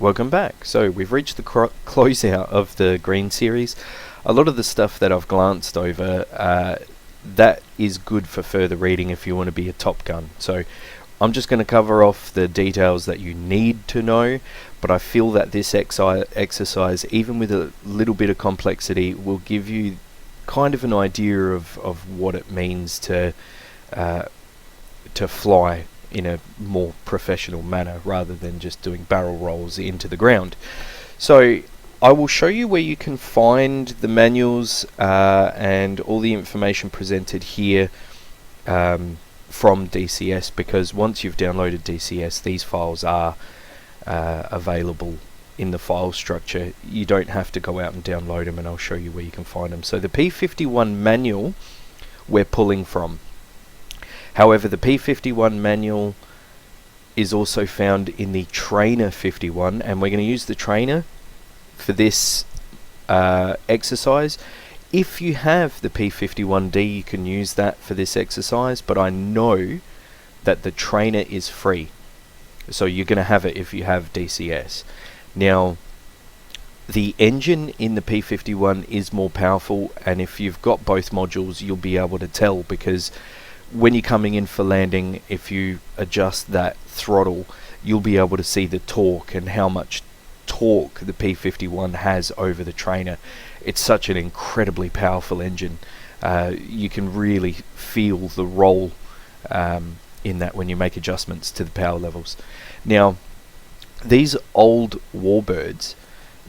Welcome back. So we've reached the closeout of the Green series. A lot of the stuff that I've glanced over, that is good for further reading if you want to be a Top Gun. So I'm just going to cover off the details that you need to know, but I feel that this exercise, even with a little bit of complexity, will give you kind of an idea of what it means to fly in a more professional manner rather than just doing barrel rolls into the ground. So I will show you where you can find the manuals and all the information presented here from DCS, because once you've downloaded DCS, these files are available in the file structure. You don't have to go out and download them, and I'll show you where you can find them. So the P51 manual we're pulling from. However, the P51 manual is also found in the Trainer 51, and we're going to use the Trainer for this exercise. If you have the P51D, you can use that for this exercise, but I know that the Trainer is free, so you're going to have it if you have DCS. Now, the engine in the P51 is more powerful, and if you've got both modules, you'll be able to tell, because when you're coming in for landing, if you adjust that throttle, you'll be able to see the torque and how much torque the P51 has over the Trainer. It's such an incredibly powerful engine. You can really feel the roll in that when you make adjustments to the power levels. Now, these old Warbirds,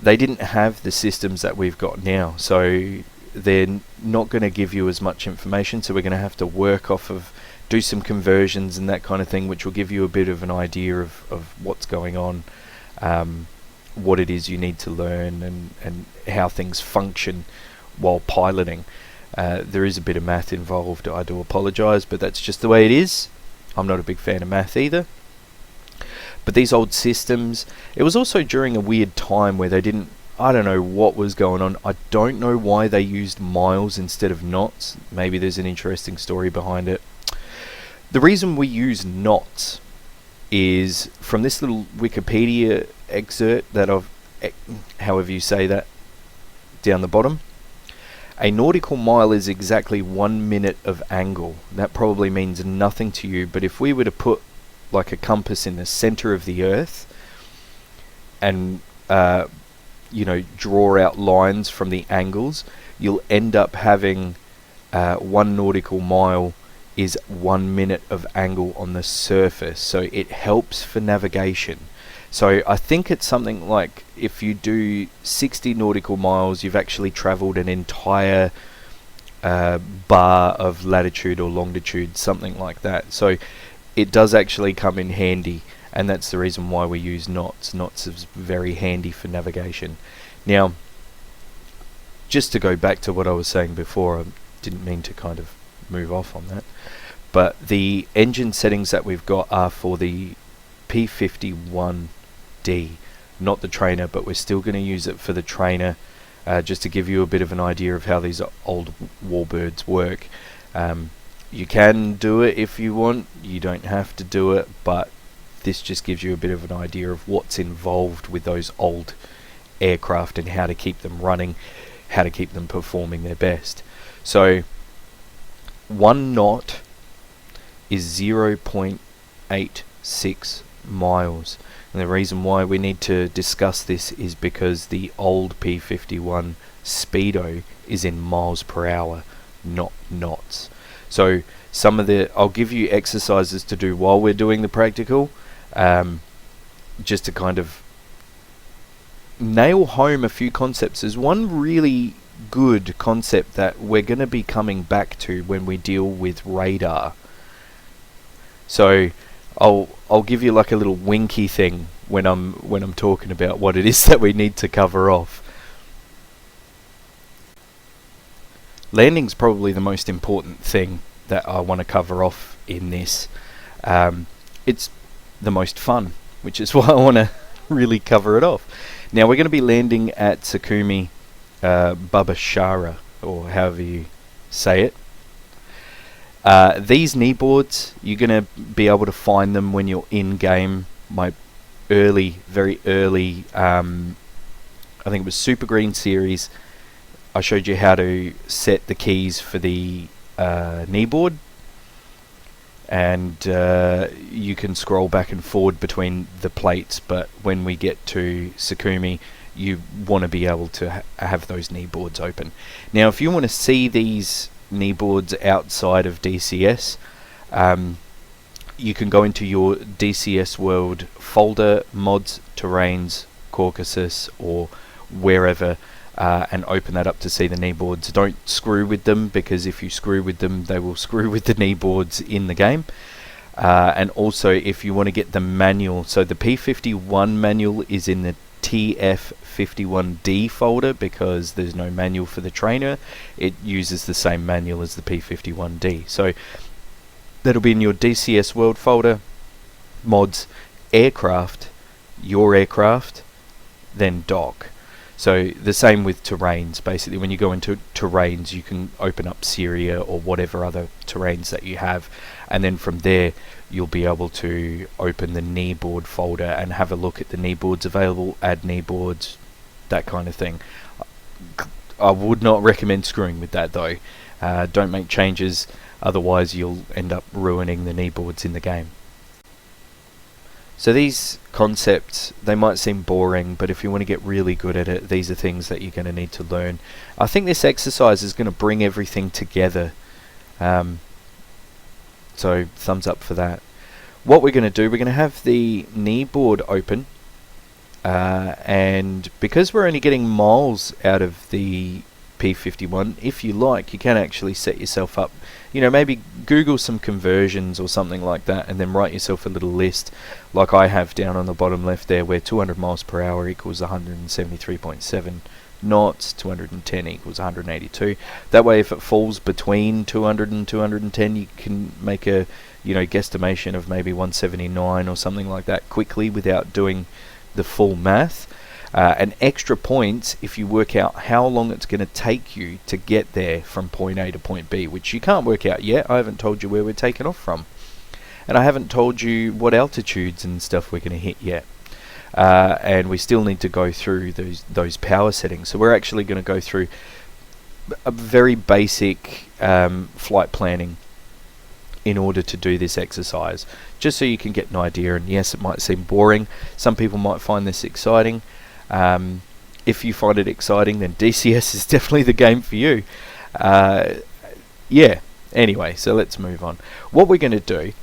they didn't have the systems that we've got now, so they're not going to give you as much information, so we're going to have to work off of, do some conversions and that kind of thing, which will give you a bit of an idea of what's going on, what it is you need to learn, and how things function while piloting. There is a bit of math involved, I do apologise, but that's just the way it is. I'm not a big fan of math either. But these old systems, it was also during a weird time where they didn't, I don't know what was going on. I don't know why they used miles instead of knots. Maybe there's an interesting story behind it. The reason we use knots is from this little Wikipedia excerpt that I've, however you say that, down the bottom. A nautical mile is exactly 1 minute of angle. That probably means nothing to you, but if we were to put like a compass in the center of the earth and draw out lines from the angles, you'll end up having 1 nautical mile is 1 minute of angle on the surface, so it helps for navigation. So I think it's something like, if you do 60 nautical miles, you've actually traveled an entire bar of latitude or longitude, something like that. So it does actually come in handy, and that's the reason why we use knots. Knots is very handy for navigation. Now, just to go back to what I was saying before, I didn't mean to kind of move off on that, but the engine settings that we've got are for the P51D, not the Trainer, but we're still going to use it for the Trainer, just to give you a bit of an idea of how these old Warbirds work. You can do it if you want, you don't have to do it, but this just gives you a bit of an idea of what's involved with those old aircraft and how to keep them running, how to keep them performing their best. So 1 knot is 0.86 miles, and the reason why we need to discuss this is because the old P51 speedo is in miles per hour, not knots. So I'll give you exercises to do while we're doing the practical, just to kind of nail home a few concepts. There's one really good concept that we're going to be coming back to when we deal with radar. So I'll give you like a little winky thing when I'm talking about what it is that we need to cover off. Landing's probably the most important thing that I want to cover off in this. It's the most fun, which is why I want to really cover it off. Now, we're going to be landing at Sakumi Babashara, or however you say it. These kneeboards, you're going to be able to find them when you're in game. My very early, I think it was Super Green Series, I showed you how to set the keys for the kneeboard, and you can scroll back and forward between the plates, but when we get to Sakumi, you want to be able to have those kneeboards open. Now, if you want to see these kneeboards outside of DCS, you can go into your DCS World folder, Mods, Terrains, Caucasus, or wherever, and open that up to see the kneeboards. Don't screw with them, because if you screw with them, they will screw with the kneeboards in the game. And also, if you want to get the manual, so the P51 manual is in the TF51D folder, because there's no manual for the trainer. It uses the same manual as the P51D. So that'll be in your DCS World folder, Mods, Aircraft, Your Aircraft, then Dock. So the same with terrains. Basically, when you go into terrains, you can open up Syria or whatever other terrains that you have, and then from there you'll be able to open the kneeboard folder and have a look at the kneeboards available, add kneeboards, that kind of thing. I would not recommend screwing with that though. Don't make changes, otherwise you'll end up ruining the kneeboards in the game. So these concepts, they might seem boring, but if you want to get really good at it, these are things that you're going to need to learn. I think this exercise is going to bring everything together. So thumbs up for that. What we're going to do, we're going to have the kneeboard open, and because we're only getting miles out of the P51, if you like, you can actually set yourself up, you know, maybe Google some conversions or something like that, and then write yourself a little list like I have down on the bottom left there, where 200 miles per hour equals 173.7 knots, 210 equals 182. That way, if it falls between 200 and 210, you can make a, you know, guesstimation of maybe 179 or something like that quickly without doing the full math. And extra points if you work out how long it's going to take you to get there from point A to point B, which you can't work out yet. I haven't told you where we're taking off from, and I haven't told you what altitudes and stuff we're going to hit yet. And we still need to go through those power settings. So we're actually going to go through a very basic flight planning in order to do this exercise, just so you can get an idea. And yes, it might seem boring. Some people might find this exciting. If you find it exciting, then DCS is definitely the game for you. Yeah, anyway, so let's move on. What we're going to do,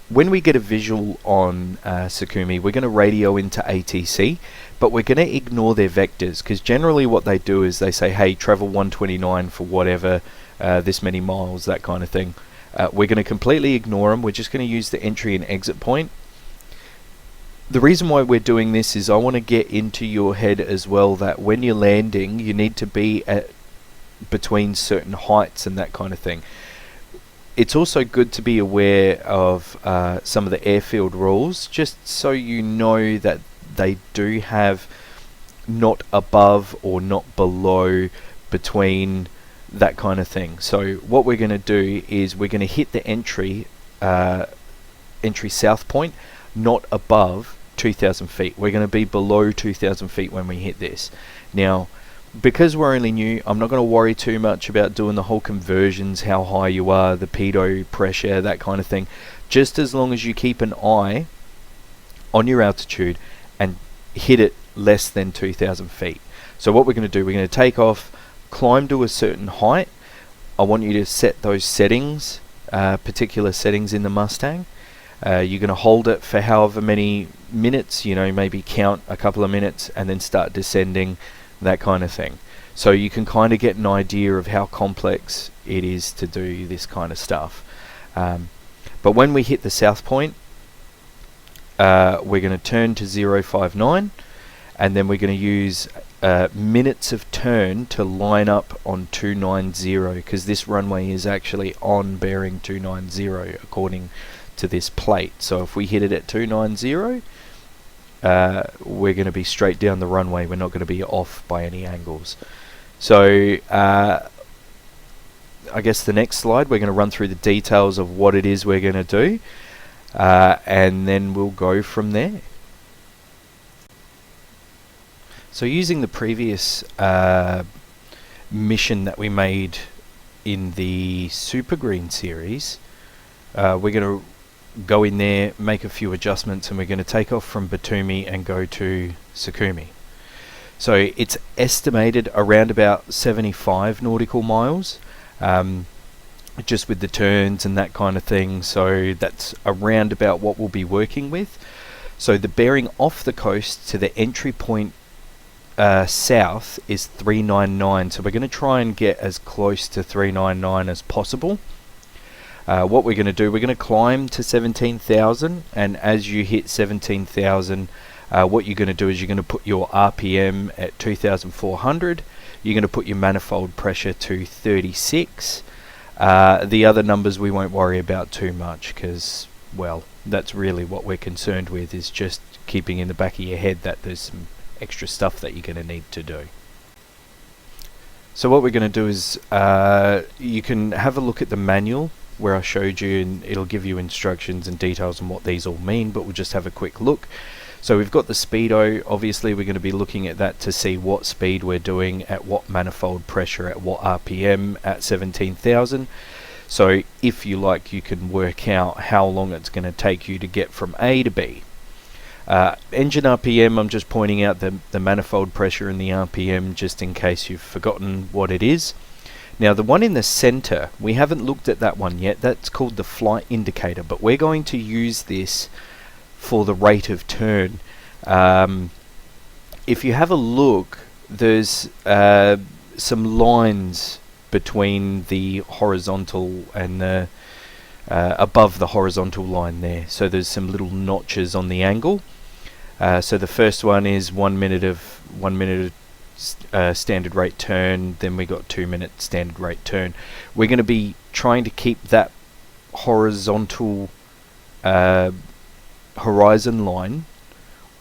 when we get a visual on Sakumi, we're going to radio into ATC, but we're going to ignore their vectors, because generally what they do is they say, hey, travel 129 for whatever, this many miles, that kind of thing. We're going to completely ignore them. We're just going to use the entry and exit point. The reason why we're doing this is I want to get into your head as well that when you're landing, you need to be at between certain heights and that kind of thing. It's also good to be aware of some of the airfield rules, just so you know that they do have not above or not below, between, that kind of thing. So what we're going to do is we're going to hit the entry south point, not above 2,000 feet. We're going to be below 2,000 feet when we hit this. Now, because we're only new, I'm not going to worry too much about doing the whole conversions, how high you are, the pitot pressure, that kind of thing. Just as long as you keep an eye on your altitude and hit it less than 2,000 feet. So what we're going to do, we're going to take off, climb to a certain height. I want you to set those settings, particular settings in the Mustang. You're going to hold it for however many minutes, you know, maybe count a couple of minutes and then start descending, that kind of thing. So you can kind of get an idea of how complex it is to do this kind of stuff. But when we hit the south point, we're going to turn to 059, and then we're going to use minutes of turn to line up on 290, because this runway is actually on bearing 290 according to this plate. So if we hit it at 290, we're going to be straight down the runway. We're not going to be off by any angles. So I guess the next slide, we're going to run through the details of what it is we're going to do, and then we'll go from there. So using the previous mission that we made in the Super Green series, we're going to go in there, make a few adjustments, and we're going to take off from Batumi and go to Sukumi. So it's estimated around about 75 nautical miles, just with the turns and that kind of thing. So that's around about what we'll be working with. So the bearing off the coast to the entry point south is 399. So we're going to try and get as close to 399 as possible. What we're going to do, we're going to climb to 17,000, and as you hit 17,000, what you're going to do is you're going to put your RPM at 2,400. You're going to put your manifold pressure to 36. The other numbers we won't worry about too much, because, well, that's really what we're concerned with, is just keeping in the back of your head that there's some extra stuff that you're going to need to do. So what we're going to do is you can have a look at the manual where I showed you, and it'll give you instructions and details on what these all mean, but we'll just have a quick look. So we've got the speedo. Obviously we're going to be looking at that to see what speed we're doing at what manifold pressure at what RPM at 17,000. So if you like, you can work out how long it's going to take you to get from A to B. Engine RPM, I'm just pointing out the manifold pressure and the RPM just in case you've forgotten what it is. Now the one in the center, we haven't looked at that one yet. That's called the flight indicator, but we're going to use this for the rate of turn. If you have a look, there's some lines between the horizontal and the above the horizontal line there. So there's some little notches on the angle. So the first one is 1 minute standard rate turn, then we got 2 minute standard rate turn. We're going to be trying to keep that horizontal horizon line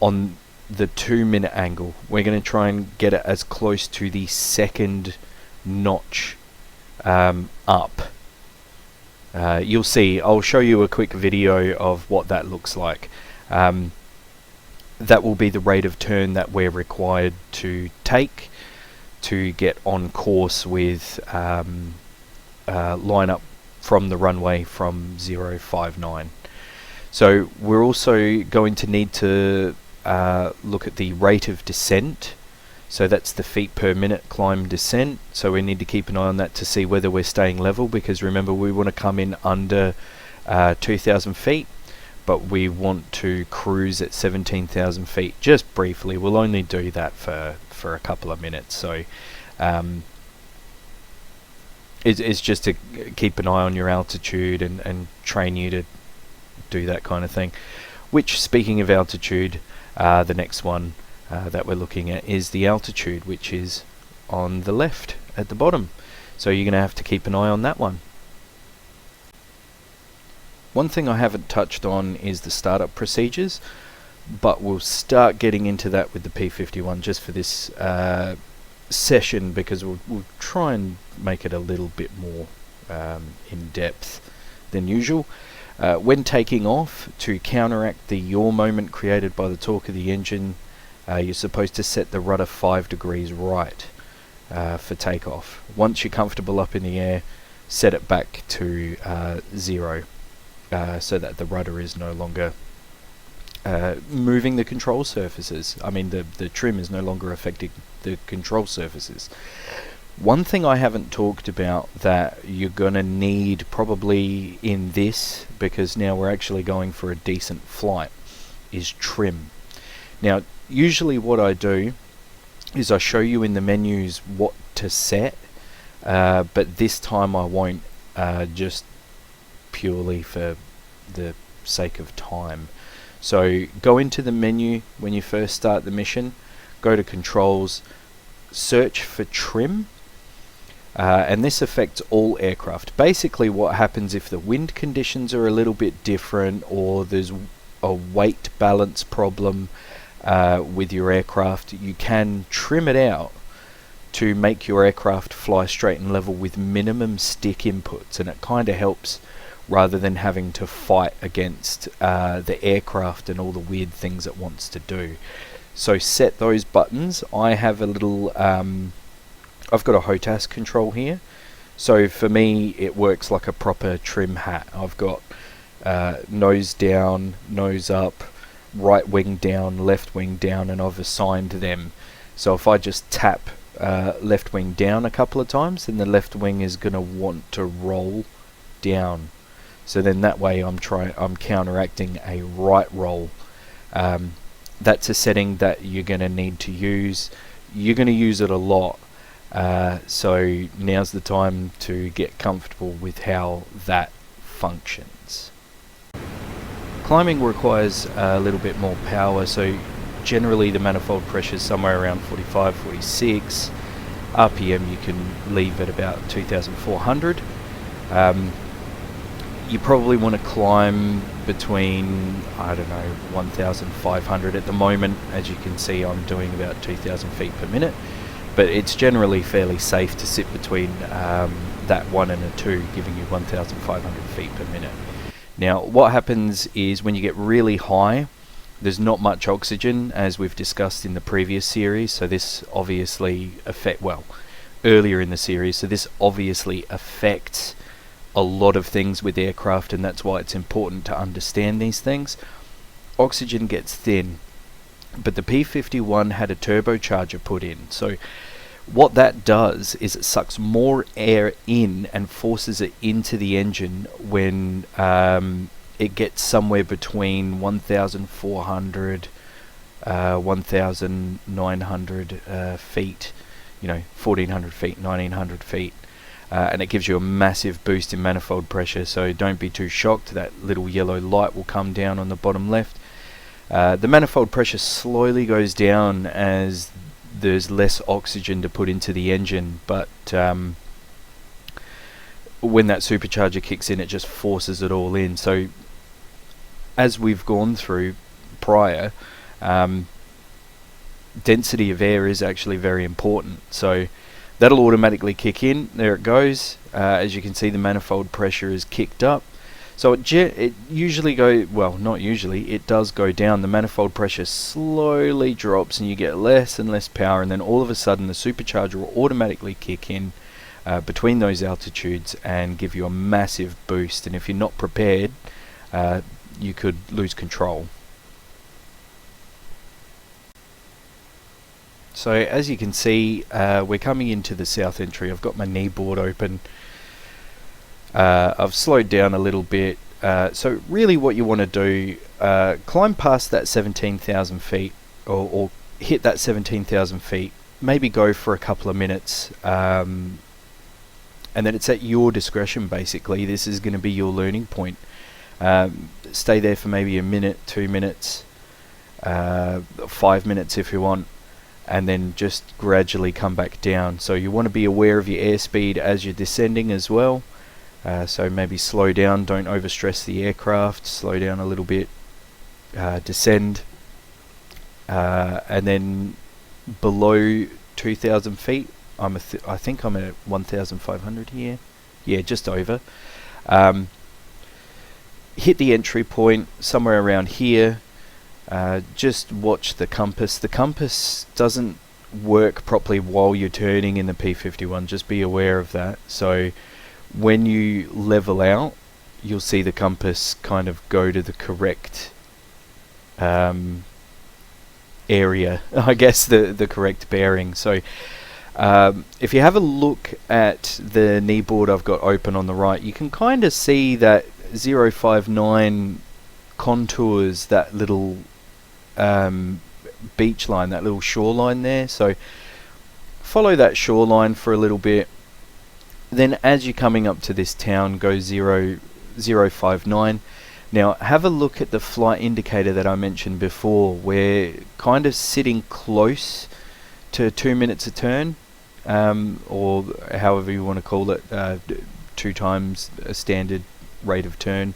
on the 2 minute angle. We're going to try and get it as close to the second notch up. You'll see, I'll show you a quick video of what that looks like. That will be the rate of turn that we're required to take to get on course with line up from the runway from 059. So we're also going to need to look at the rate of descent. So that's the feet per minute climb descent. So we need to keep an eye on that to see whether we're staying level, because remember, we want to come in under 2,000 feet. But we want to cruise at 17,000 feet just briefly. We'll only do that for a couple of minutes. So it's just to keep an eye on your altitude and train you to do that kind of thing. Which, speaking of altitude, the next one that we're looking at is the altitude, which is on the left at the bottom. So you're going to have to keep an eye on that one. One thing I haven't touched on is the startup procedures, but we'll start getting into that with the P51 just for this session, because we'll try and make it a little bit more in depth than usual. When taking off, to counteract the yaw moment created by the torque of the engine, you're supposed to set the rudder 5 degrees right for takeoff. Once you're comfortable up in the air, set it back to 0. So that the rudder is no longer moving the control surfaces. I mean, the trim is no longer affecting the control surfaces. One thing I haven't talked about that you're going to need probably in this, because now we're actually going for a decent flight, is trim. Now, usually what I do is I show you in the menus what to set, but this time I won't, just purely for the sake of time. So go into the menu when you first start the mission, go to controls, search for trim, and this affects all aircraft. Basically what happens if the wind conditions are a little bit different, or there's a weight balance problem with your aircraft, you can trim it out to make your aircraft fly straight and level with minimum stick inputs, and it kind of helps rather than having to fight against the aircraft and all the weird things it wants to do. So set those buttons. I have a little, I've got a HOTAS control here. So for me, it works like a proper trim hat. I've got nose down, nose up, right wing down, left wing down, and I've assigned them. So if I just tap left wing down a couple of times, then the left wing is going to want to roll down. So then that way I'm counteracting a right roll. That's a setting that you're going to need to use. You're going to use it a lot. So now's the time to get comfortable with how that functions. Climbing requires a little bit more power, so generally the manifold pressure is somewhere around 45, 46. RPM you can leave at about 2,400. You probably want to climb between, I don't know, 1,500 at the moment. As you can see, I'm doing about 2,000 feet per minute, but it's generally fairly safe to sit between that 1 and a 2, giving you 1,500 feet per minute. Now, what happens is when you get really high, there's not much oxygen, as we've discussed in the previous series, so this obviously earlier in the series, so this obviously affects a lot of things with aircraft, and that's why it's important to understand these things. Oxygen gets thin, but the P-51 had a turbocharger put in, so what that does is it sucks more air in and forces it into the engine when it gets somewhere between 1,400, 1,900 feet, 1,400 feet, 1,900 feet. And it gives you a massive boost in manifold pressure, so don't be too shocked. That little yellow light will come down on the bottom left. The manifold pressure slowly goes down as there's less oxygen to put into the engine, but when that supercharger kicks in, it just forces it all in. So as we've gone through prior, density of air is actually very important, so that'll automatically kick in. There it goes. As you can see, the manifold pressure is kicked up. So it usually not usually, it does go down. The manifold pressure slowly drops and you get less and less power, and then all of a sudden the supercharger will automatically kick in between those altitudes and give you a massive boost. And if you're not prepared, you could lose control. So as you can see, we're coming into the south entry. I've got my kneeboard open. I've slowed down a little bit. So really what you want to do, climb past that 17,000 feet or hit that 17,000 feet, maybe go for a couple of minutes, and then it's at your discretion basically. This is going to be your learning point. Stay there for maybe a minute, 2 minutes, 5 minutes if you want, and then just gradually come back down. So you want to be aware of your airspeed as you're descending as well. So maybe slow down, don't overstress the aircraft, slow down a little bit, descend, and then below 2,000 feet, I think I'm at 1,500 here, yeah, just over. Hit the entry point somewhere around here. Just watch the compass. The compass doesn't work properly while you're turning in the P-51, just be aware of that. So when you level out, you'll see the compass kind of go to the correct area, I guess the correct bearing. So if you have a look at the kneeboard I've got open on the right, you can kind of see that 059 contours that little beach line, that little shoreline there. So follow that shoreline for a little bit. Then as you're coming up to this town, go 059. Now have a look at the flight indicator that I mentioned before. We're kind of sitting close to 2 minutes a turn, or however you want to call it, 2 times a standard rate of turn.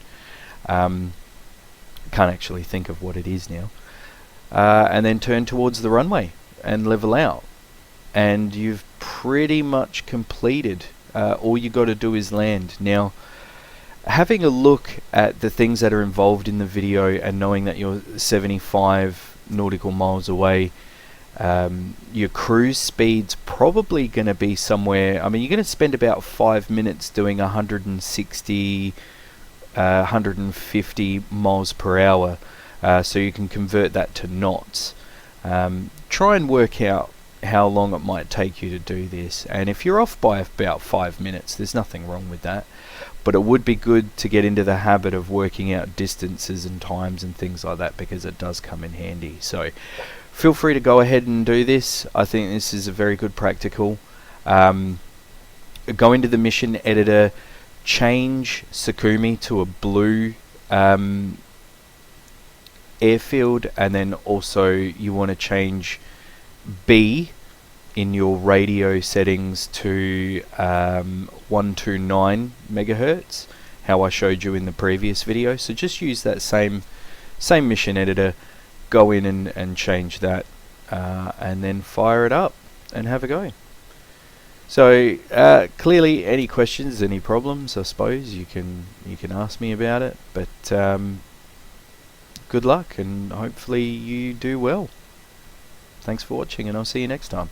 Can't actually think of what it is now. And then turn towards the runway and level out, and you've pretty much completed. All you got to do is land. Now, having a look at the things that are involved in the video and knowing that you're 75 nautical miles away. Your cruise speed's probably going to be somewhere, I mean, you're going to spend about 5 minutes doing 160, 150 miles per hour, so you can convert that to knots. Try and work out how long it might take you to do this, and if you're off by about 5 minutes, there's nothing wrong with that, but it would be good to get into the habit of working out distances and times and things like that, because it does come in handy. So feel free to go ahead and do this. I think this is a very good practical. Go into the mission editor, change Sakumi to a blue airfield, and then also you want to change B in your radio settings to 129 megahertz, how I showed you in the previous video. So just use that same mission editor, go in and change that, and then fire it up and have a go. So clearly, any questions, any problems, I suppose you can ask me about it, but good luck, and hopefully you do well. Thanks for watching, and I'll see you next time.